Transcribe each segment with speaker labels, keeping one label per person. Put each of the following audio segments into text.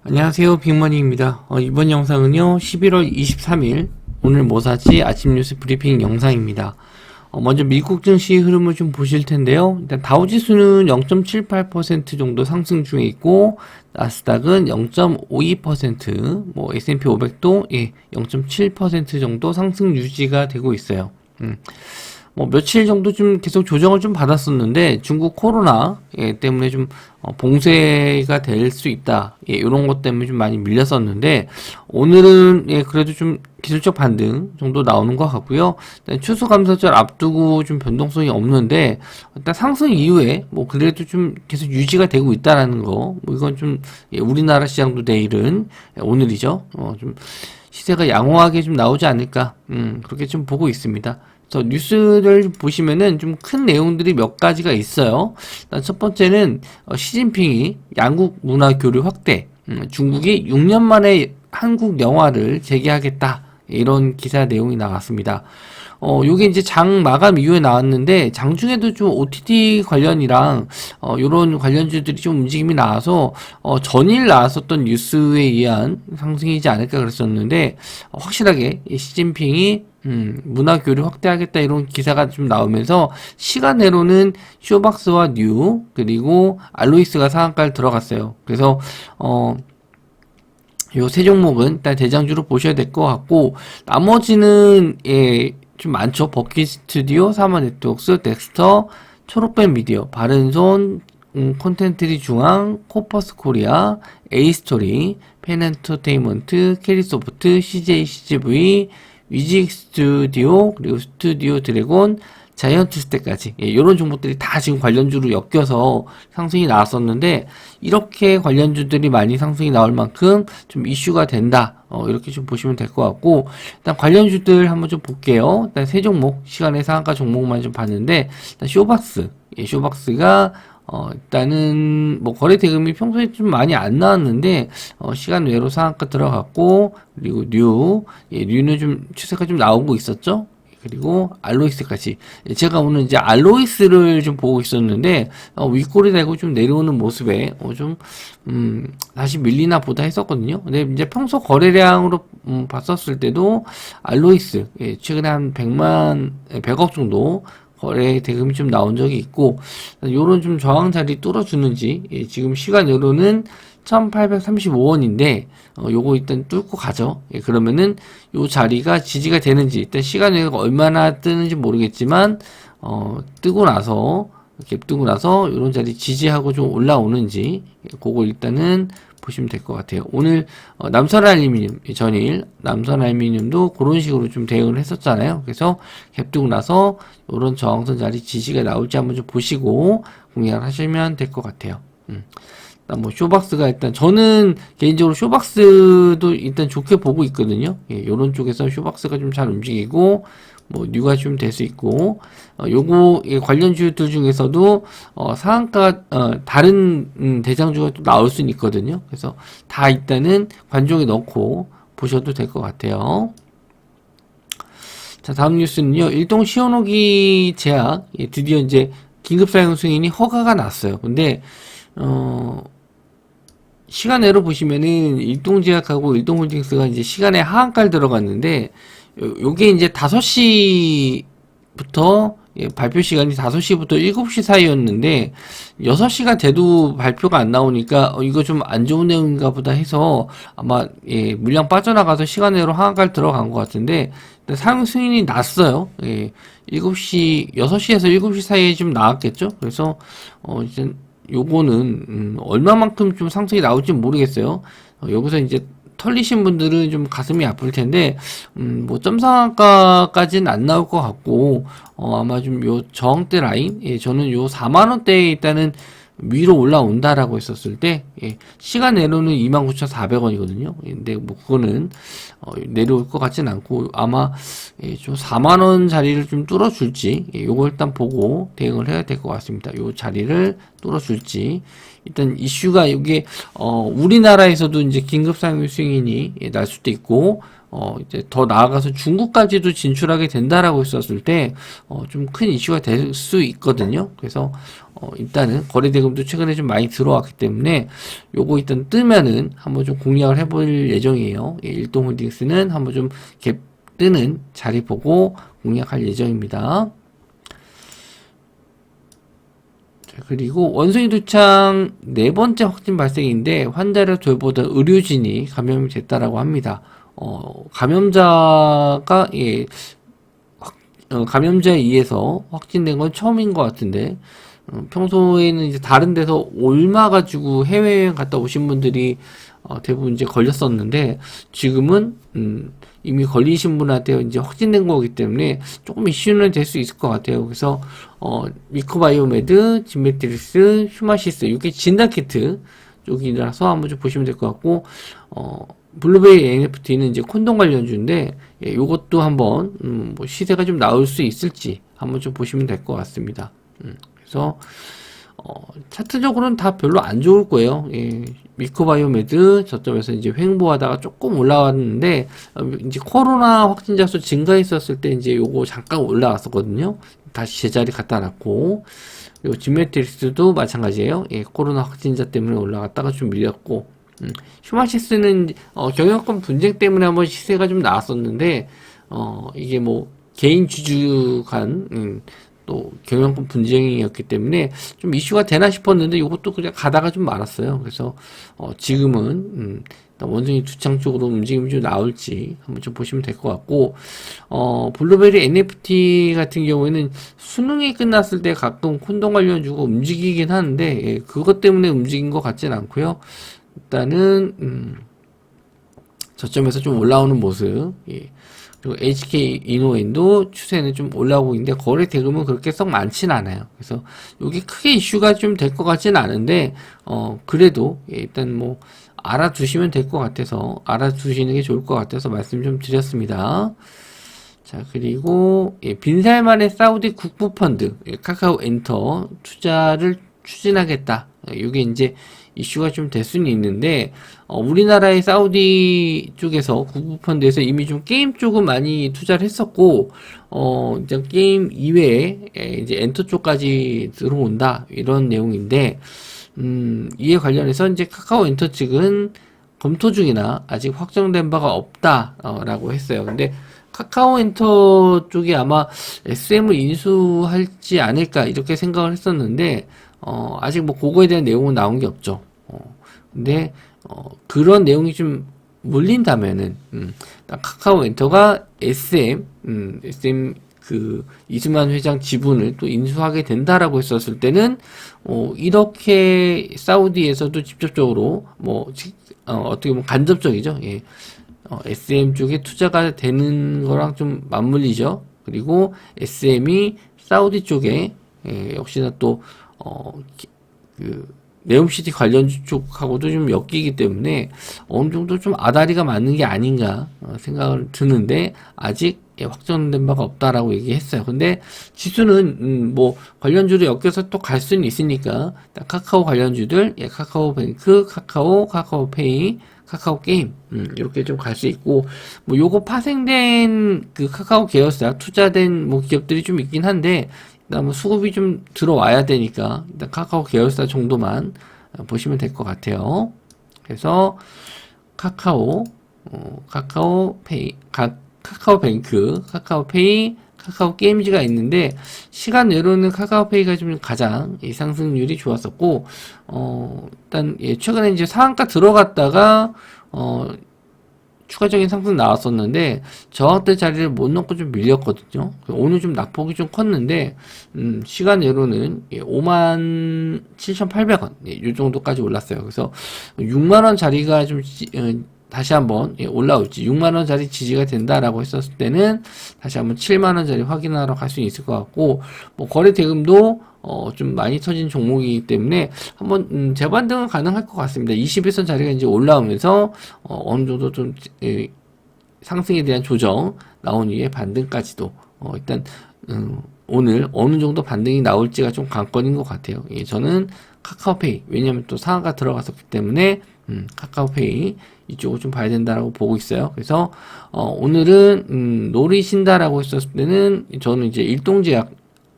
Speaker 1: 안녕하세요, 빅머니입니다. 이번 영상은요 11월 23일 오늘 뭐 사지 아침 뉴스 브리핑 영상입니다. 먼저 미국 증시 흐름을 좀 보실 텐데요. 일단 다우지수는 0.78% 정도 상승 중에 있고, 나스닥은 0.52%, 뭐 S&P 500도 0.7% 정도 상승 유지가 되고 있어요. 뭐 며칠 정도 좀 계속 조정을 좀 받았었는데 중국 코로나 때문에 좀 봉쇄가 될 수 있다, 이런 것 때문에 좀 많이 밀렸었는데 오늘은 그래도 좀 기술적 반등 정도 나오는 것 같고요. 추수감사절 앞두고 좀 변동성이 없는데 일단 상승 이후에 뭐 그래도 좀 계속 유지가 되고 있다라는 거, 뭐 이건 좀 우리나라 시장도 내일은 오늘이죠. 좀 시세가 양호하게 좀 나오지 않을까, 그렇게 좀 보고 있습니다. 뉴스를 보시면은 좀 큰 내용들이 몇 가지가 있어요. 일단 첫 번째는 시진핑이 양국 문화 교류 확대, 중국이 6년 만에 한국 영화를 재개하겠다, 이런 기사 내용이 나왔습니다. 요게 이제 장 마감 이후에 나왔는데 장중에도 좀 OTT 관련이랑 요런 관련주들이 좀 움직임이 나와서 전일 나왔었던 뉴스에 의한 상승이지 않을까 그랬었는데, 확실하게 시진핑이 문화 교류 확대하겠다, 이런 기사가 좀 나오면서 시간외로는 쇼박스와 뉴 그리고 알로이스가 상한가를 들어갔어요. 그래서 요 세 종목은 일단 대장주로 보셔야 될 것 같고, 나머지는 좀 많죠. 버킷 스튜디오, 사마 네트웍스, 덱스터, 초록뱀 미디어, 바른손, 콘텐트리 중앙, 코퍼스 코리아, 에이스토리, 펜엔터테인먼트, 캐리소프트, CJ CGV, 위직 스튜디오, 그리고 스튜디오 드래곤, 자이언트 스택까지, 이런 종목들이 다 지금 관련주로 엮여서 상승이 나왔었는데, 이렇게 관련주들이 많이 상승이 나올 만큼 좀 이슈가 된다, 이렇게 좀 보시면 될 것 같고, 일단 관련주들 한번 좀 볼게요. 일단 세 종목, 시간의 상한가 종목만 좀 봤는데, 일단 쇼박스, 쇼박스가 일단은 뭐 거래 대금이 평소에 좀 많이 안 나왔는데 시간 외로 상한가 들어갔고, 그리고 뉴는 좀 추세가 좀 나오고 있었죠. 그리고 알로이스까지, 제가 오늘 이제 알로이스를 좀 보고 있었는데 윗골이 되고 좀 내려오는 모습에 다시 밀리나 보다 했었거든요. 근데 이제 평소 거래량으로 봤었을 때도 알로이스 최근에 한 100억 정도 거래 대금이 좀 나온 적이 있고, 요런 좀 저항 자리 뚫어주는지, 지금 시간으로는 1835원인데 요거 일단 뚫고 가죠. 그러면은 요 자리가 지지가 되는지, 일단 시간외가 얼마나 뜨는지 모르겠지만 뜨고 나서 요런 자리 지지하고 좀 올라오는지, 그거 일단은 보시면 될 것 같아요. 오늘 남선알루미늄, 전일 남선알루미늄도 그런 식으로 좀 대응을 했었잖아요. 그래서 갭 뜨고 나서 이런 저항선 자리 지지가 나올지 한번 좀 보시고 공략을 하시면 될 것 같아요. 일단 뭐 쇼박스가, 일단 저는 개인적으로 쇼박스도 일단 좋게 보고 있거든요. 요런 쪽에서 쇼박스가 좀 잘 움직이고, 뭐 뉴가 좀 될 수 있고, 요거 관련주들 중에서도 상한가 다른 대장주가 또 나올 수는 있거든요. 그래서 다 일단은 관종에 넣고 보셔도 될 것 같아요. 자, 다음 뉴스는요, 일동 시원호기 제약, 드디어 이제 긴급 사용 승인이 허가가 났어요. 근데 시간외로 보시면은 일동제약하고 일동홀딩스가 이제 시간에 하한가를 들어갔는데, 요게 이제 5시부터 발표 시간이 5시부터 7시 사이였는데 6시가 돼도 발표가 안 나오니까 이거 좀 안 좋은 내용인가 보다 해서 아마 물량 빠져나가서 시간외로 하한가를 들어간 것 같은데, 사용 승인이 났어요. 6시에서 7시 사이에 좀 나왔겠죠. 그래서 이제 요거는 얼마만큼 좀 상승이 나올지 모르겠어요. 여기서 이제 털리신 분들은 좀 가슴이 아플 텐데, 뭐 점상한가까지는 안 나올 것 같고, 아마 좀 요 저항대 라인, 저는 요 4만원대에 일단은 위로 올라온다라고 했었을 때, 시간 내로는 29,400원이거든요. 근데 뭐 그거는 내려올 것 같진 않고, 아마 좀 4만원 자리를 좀 뚫어줄지, 요거 일단 보고 대응을 해야 될 것 같습니다. 요 자리를 뚫어줄지. 일단 이슈가 이게 우리나라에서도 이제 긴급 사용 승인이 날 수도 있고, 이제 더 나아가서 중국까지도 진출하게 된다라고 했었을 때 좀 큰 이슈가 될 수 있거든요. 그래서 일단은 거래 대금도 최근에 좀 많이 들어왔기 때문에 요거 일단 뜨면은 한번 좀 공략을 해볼 예정이에요. 예, 일동홀딩스는 한번 좀 갭 뜨는 자리 보고 공략할 예정입니다. 자, 그리고 원숭이 두창 네 번째 확진 발생인데 환자를 돌보던 의료진이 감염이 됐다라고 합니다. 감염자가 예, 감염자에 의해서 확진된 건 처음인 것 같은데 평소에는 이제 다른 데서 옮아가지고 해외여행 갔다 오신 분들이 대부분 이제 걸렸었는데 지금은 이미 걸리신 분한테 이제 확진된 거기 때문에 조금 이슈는 될 수 있을 것 같아요. 그래서 미코바이오메드, 진메트릭스, 휴마시스 이게 진단키트 쪽이라서 한번 좀 보시면 될 것 같고 블루베리 NFT는 이제 콘돔 관련주인데 예, 요것도 한번 뭐 시세가 좀 나올 수 있을지 한번 좀 보시면 될 것 같습니다. 그래서 차트적으로는 다 별로 안 좋을 거예요. 예, 미코바이오메드 저점에서 이제 횡보하다가 조금 올라왔는데 이제 코로나 확진자 수 증가했었을 때 이제 요거 잠깐 올라왔었거든요. 다시 제자리 갖다 놨고 그리고 진메트릭스도 마찬가지예요. 예, 코로나 확진자 때문에 올라갔다가 좀 밀렸고 휴마시스는 경영권 분쟁 때문에 한번 시세가 좀 나왔었는데 이게 뭐 개인 주주 간 또 경영권 분쟁이었기 때문에 좀 이슈가 되나 싶었는데 이것도 그냥 가다가 좀 말았어요. 그래서 지금은 원숭이 두창 쪽으로 움직임이 좀 나올지 한번 좀 보시면 될 것 같고 블루베리 NFT 같은 경우에는 수능이 끝났을 때 가끔 콘돔 관련주가 움직이긴 하는데 예, 그것 때문에 움직인 것 같진 않고요. 일단은 저점에서 좀 올라오는 모습 예. 그리고 HK 이노엔도 추세는 좀 올라오고 있는데 거래 대금은 그렇게 썩 많진 않아요. 그래서 이게 크게 이슈가 좀 될 것 같지는 않은데 그래도 예, 일단 뭐 알아두시면 될 것 같아서 알아두시는 게 좋을 것 같아서 말씀 좀 드렸습니다. 자 그리고 예, 빈살만의 사우디 국부펀드 예, 카카오 엔터 투자를 추진하겠다. 이게 이제 이슈가 좀 될 수는 있는데 우리나라의 사우디 쪽에서 국부펀드에서 이미 좀 게임 쪽은 많이 투자를 했었고 이제 게임 이외에 이제 엔터 쪽까지 들어온다 이런 내용인데 이에 관련해서 이제 카카오 엔터 측은 검토 중이나 아직 확정된 바가 없다라고 했어요. 근데 카카오 엔터 쪽이 아마 SM을 인수할지 않을까 이렇게 생각을 했었는데 아직 뭐 그거에 대한 내용은 나온 게 없죠. 근데 그런 내용이 좀 물린다면은 카카오 엔터가 SM 그 이수만 회장 지분을 또 인수하게 된다라고 했었을 때는 이렇게 사우디에서도 직접적으로 뭐 어떻게 보면 간접적이죠. 예. SM 쪽에 투자가 되는 거랑 좀 맞물리죠. 그리고 SM이 사우디 쪽에 역시나 또 그 네옴시티 관련주 쪽하고도 좀 엮이기 때문에 어느 정도 좀 아다리가 맞는 게 아닌가 생각을 드는데 아직 확정된 바가 없다라고 얘기했어요. 근데 지수는 뭐 관련주로 엮여서 또 갈 수는 있으니까 카카오 관련주들, 카카오뱅크, 카카오페이, 카카오 게임 이렇게 좀 갈 수 있고 뭐 요거 파생된 그 카카오 계열사 투자된 뭐 기업들이 좀 있긴 한데 일단 뭐 수급이 좀 들어와야 되니까 일단 카카오 계열사 정도만 보시면 될 것 같아요. 그래서 카카오페이, 카카오뱅크, 카카오페이, 카카오 게임즈가 있는데 시간 외로는 카카오페이가 좀 가장 이 상승률이 좋았었고 일단 최근에 이제 상한가 들어갔다가 추가적인 상승 나왔었는데 저항대 자리를 못 넣고 좀 밀렸거든요. 오늘 좀 낙폭이 좀 컸는데 시간 외로는 57,800원 이 정도까지 올랐어요. 그래서 6만원 자리가 좀 다시 한번 올라올지 6만원 자리 지지가 된다라고 했었을 때는 다시 한번 7만원 자리 확인하러 갈 수 있을 것 같고 뭐 거래 대금도 좀 많이 터진 종목이기 때문에 한번 재반등은 가능할 것 같습니다. 21선 자리가 이제 올라오면서 어느 정도 좀 상승에 대한 조정 나온 이후에 반등까지도 일단 오늘 어느 정도 반등이 나올지가 좀 관건인 것 같아요. 예, 저는 카카오페이 왜냐하면 또 상한가 들어갔었기 때문에 카카오페이 이쪽을 좀 봐야 된다라고 보고 있어요. 그래서 오늘은 노리신다라고 했었을 때는 저는 이제 일동제약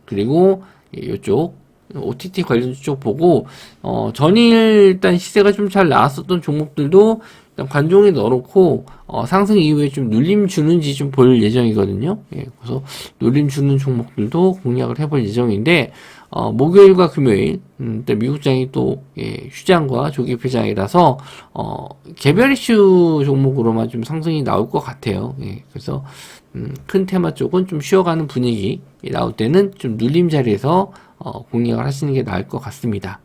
Speaker 1: 그리고 이쪽 OTT 관련주 쪽 보고, 전일 일단 시세가 좀 잘 나왔었던 종목들도 일단 관종에 넣어놓고, 상승 이후에 좀 눌림 주는지 좀 볼 예정이거든요. 예, 그래서 눌림 주는 종목들도 공략을 해볼 예정인데, 목요일과 금요일, 일단 미국장이 또, 예, 휴장과 조기 폐장이라서, 개별 이슈 종목으로만 좀 상승이 나올 것 같아요. 예, 그래서, 큰 테마 쪽은 좀 쉬어가는 분위기 나올 때는 좀 눌림 자리에서, 공략을 하시는 게 나을 것 같습니다.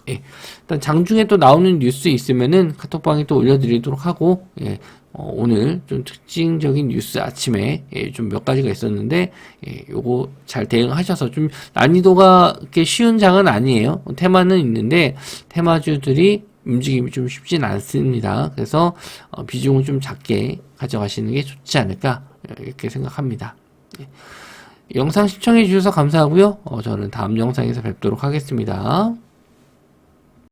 Speaker 1: 예. 일단 장중에 또 나오는 뉴스 있으면은 카톡방에 또 올려드리도록 하고, 예. 오늘 좀 특징적인 뉴스 아침에, 예, 좀 몇 가지가 있었는데, 예, 요거 잘 대응하셔서 좀 난이도가 그렇게 쉬운 장은 아니에요. 테마는 있는데, 테마주들이 움직임이 좀 쉽진 않습니다. 그래서, 비중을 좀 작게 가져가시는 게 좋지 않을까, 이렇게 생각합니다. 예. 영상 시청해 주셔서 감사하고요. 저는 다음 영상에서 뵙도록 하겠습니다.